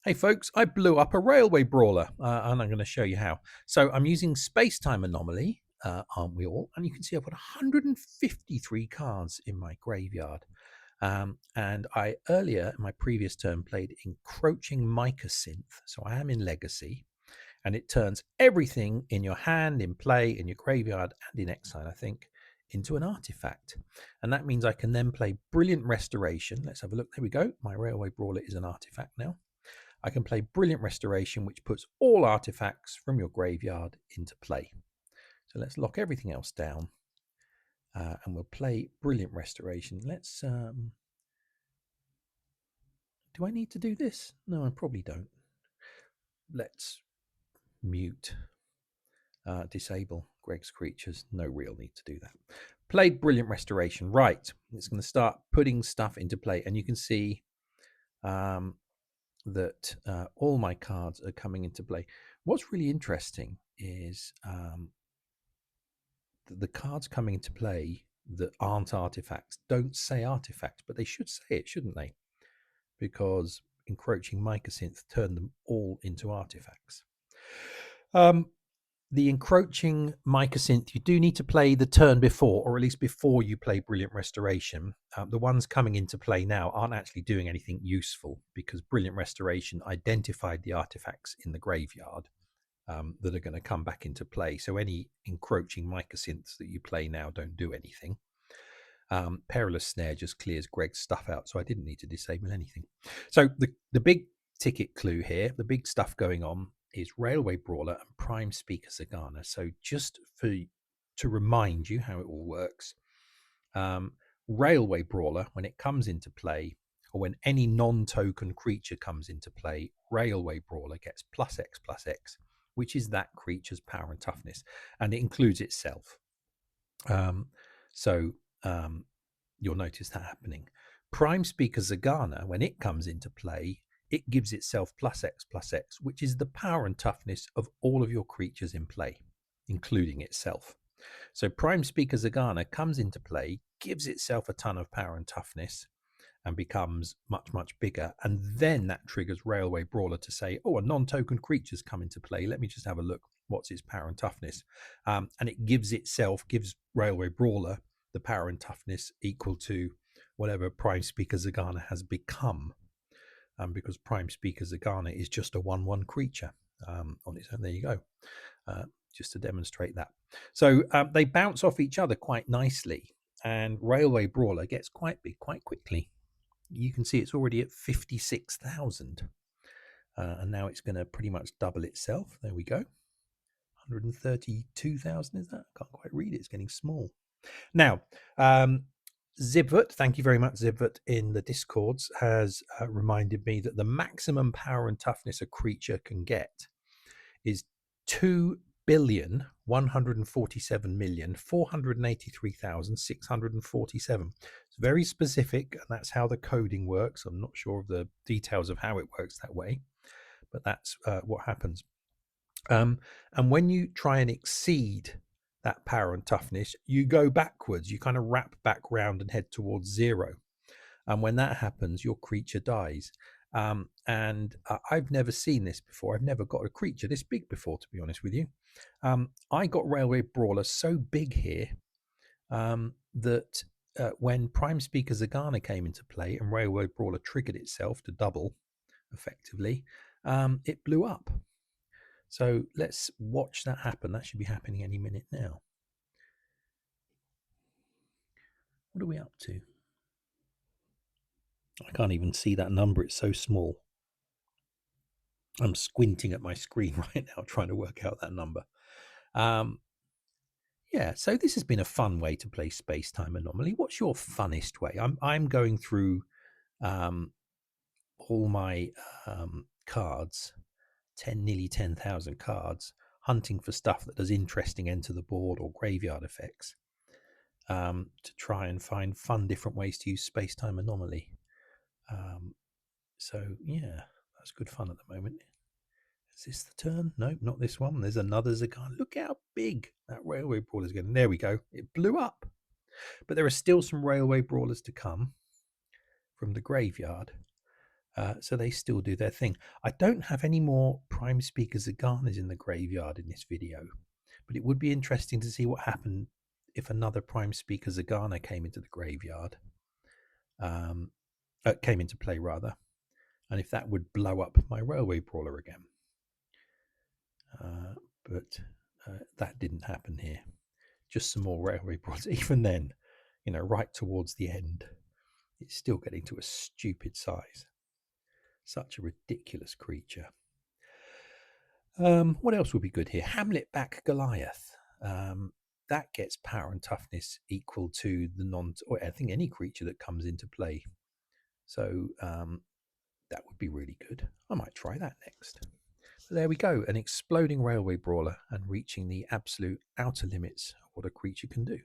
Hey folks, I blew up a railway brawler and I'm going to show you how. So I'm using Space-Time Anomaly, aren't we all? And you can see I've got 153 cards in my graveyard. And I earlier in my previous turn played Encroaching Mycosynth. So I am in Legacy and it turns everything in your hand, in play, in your graveyard and in exile, I think, into an artifact. And that means I can then play Brilliant Restoration. Let's have a look. There we go. My railway brawler is an artifact now. I can play Brilliant Restoration, which puts all artifacts from your graveyard into play. So let's lock everything else down and we'll play Brilliant Restoration. Let's, do I need to do this? No, I probably don't. Let's mute, disable Greg's creatures. No real need to do that. Played Brilliant Restoration. Right, it's going to start putting stuff into play. And you can see that all my cards are coming into play. What's really interesting is the cards coming into play that aren't artifacts don't say artifacts, but they should say it, shouldn't they? Because Encroaching Mycosynth turned them all into artifacts. The Encroaching Mycosynth, you do need to play the turn before, or at least before you play Brilliant Restoration. The ones coming into play now aren't actually doing anything useful because Brilliant Restoration identified the artifacts in the graveyard that are going to come back into play. So any Encroaching Mycosynths that you play now don't do anything. Perilous Snare just clears Greg's stuff out, so I didn't need to disable anything. So the big ticket clue here, the big stuff going on, is Railway Brawler and Prime Speaker Zagana. So just to remind you how it all works, Railway Brawler, when it comes into play, or when any non-token creature comes into play, Railway Brawler gets +X/+X, which is that creature's power and toughness, and it includes itself. You'll notice that happening. Prime Speaker Zagana, when it comes into play, it gives itself +X/+X, which is the power and toughness of all of your creatures in play, including itself. So Prime Speaker Zagana comes into play, gives itself a ton of power and toughness, and becomes much, much bigger. And then that triggers Railway Brawler to say, oh, a non-token creature's come into play. Let me just have a look. What's its power and toughness? And it gives Railway Brawler the power and toughness equal to whatever Prime Speaker Zagana has become. Because Prime Speaker Zagana is just a 1/1 creature on its own. There you go. Just to demonstrate that. So they bounce off each other quite nicely. And Railway Brawler gets quite big quite quickly. You can see it's already at 56,000. And now it's going to pretty much double itself. There we go. 132,000 is that? I can't quite read it. It's getting small. Now, Zibvert, thank you very much, Zibvert, in the Discords, has reminded me that the maximum power and toughness a creature can get is 2,147,483,647. It's very specific, and that's how the coding works. I'm not sure of the details of how it works that way, but that's what happens. And when you try and exceed that power and toughness, you go backwards. You kind of wrap back round and head towards 0. And when that happens, your creature dies. And I've never seen this before. I've never got a creature this big before, to be honest with you. I got Railway Brawler so big here that when Prime Speaker Zagana came into play and Railway Brawler triggered itself to double, effectively, it blew up. So let's watch that happen. That should be happening any minute now. What are we up to? I can't even see that number. It's so small. I'm squinting at my screen right now trying to work out that number. Yeah, so this has been a fun way to play Space-Time Anomaly. What's your funnest way? I'm going through all my cards, nearly 10,000 cards, hunting for stuff that does interesting enter the board or graveyard effects, to try and find fun different ways to use Space-Time Anomaly. So yeah, that's good fun at the moment. Is this the turn? No, not this one. There's another Zagana. Look how big that Railway Brawler is getting. There we go. It blew up. But there are still some Railway Brawlers to come from the graveyard. So they still do their thing. I don't have any more Prime Speaker Zaganas in the graveyard in this video, but it would be interesting to see what happened if another Prime Speaker Zagana came into the graveyard, came into play rather, and if that would blow up my Railway Brawler again. But that didn't happen here. Just some more Railway Brawlers. Even then, right towards the end, it's still getting to a stupid size. Such a ridiculous creature. What else would be good here? Hamlet back Goliath. That gets power and toughness equal to the or I think any creature that comes into play. So that would be really good. I might try that next. So there we go, an exploding Railway Brawler and reaching the absolute outer limits of what a creature can do.